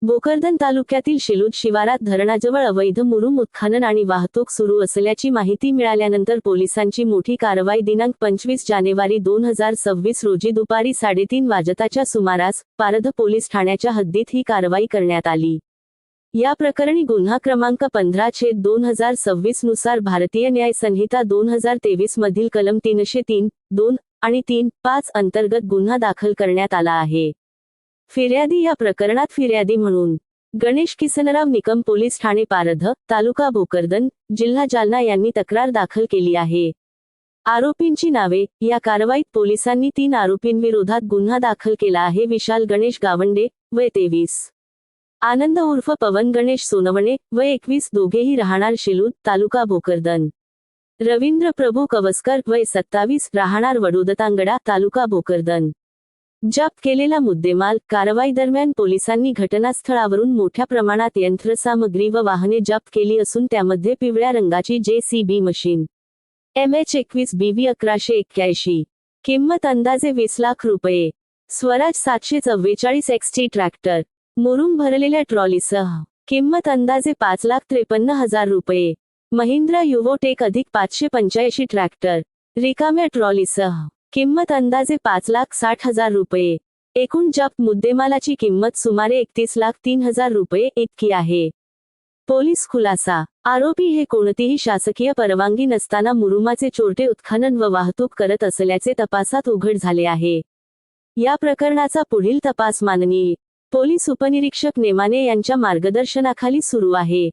भोकरदन तालुक्यातील शिलूद शिवारात धरणाजवळ अवैध मुरुम उत्खनन आणि वाहतूक सुरू असल्याची माहिती मिळाल्यानंतर पोलिसांची मोठी कारवाई दिनांक 25 जानेवारी 2026 रोजी दुपारी 3:30 वाजताच्या सुमारास पारध पोलीस ठाण्याच्या हद्दीत ही कारवाई करण्यात आली। या प्रकरणी गुन्हा क्रमांक 15/2026 नुसार भारतीय न्याय संहिता 2023 मधील कलम 303, 2 आणि 3(5) अंतर्गत गुन्हा दाखल करण्यात आला आहे। फिर्यादी या प्रकरणात फिर्यादी म्हणून गणेश किसनराव निकम, पोलीस ठाणे पारध, तालुका भोकरदन, जिल्हा जालना यांनी तक्रार दाखल केली आहे। आरोपींची नावे। या कारवाईत पोलिसांनी 3 आरोपींविरोधात गुन्हा दाखल केला आहे। विशाल गणेश गावंडे, वय 23, आनंद उर्फ पवन गणेश सोनवणे, वय 21, दोघेही राहणार शिलूद, तालुका भोकरदन। रवींद्र प्रभू कवसकर, वय 27, राहणार वडोदतांगडा, तालुका भोकरदन। जप्त केलेला मुद्देमाल। कारवाई दरम्यान पोलिसांनी घटनास्थळावरून मोठ्या प्रमाणात यंत्रसामग्री व वाहने जप्त केली असून त्यामध्ये पिवळ्या रंगाची JCB मशीन MH21BV1181, किंमत अंदाजे 20 लाख रुपये, स्वराज 744 XT ट्रॅक्टर, मुरुम भरलेल्या ट्रॉलीसह, किंमत अंदाजे 5,53,000 रुपये, महिंद्रा युवोटेक अधिक 585 ट्रॅक्टर, रिकाम्या ट्रॉलीसह, किंमत अंदाजे 5,60,000 रुपये। एकूण जप्त मुद्देमालाची किंमत सुमारे 31,03,000 रुपये इतकी आहे। पोलीस खुलासा। आरोपी हे कोणतीही शासकीय परवानगी नसताना मुरुमाचे चोरटे उत्खनन व वाहतूक करत असल्याचे तपासात उघड झाले आहे। या प्रकरणाचा पुढील तपास माननीय पोलीस उपनिरीक्षक नेमाने यांच्या मार्गदर्शनाखाली सुरू आहे।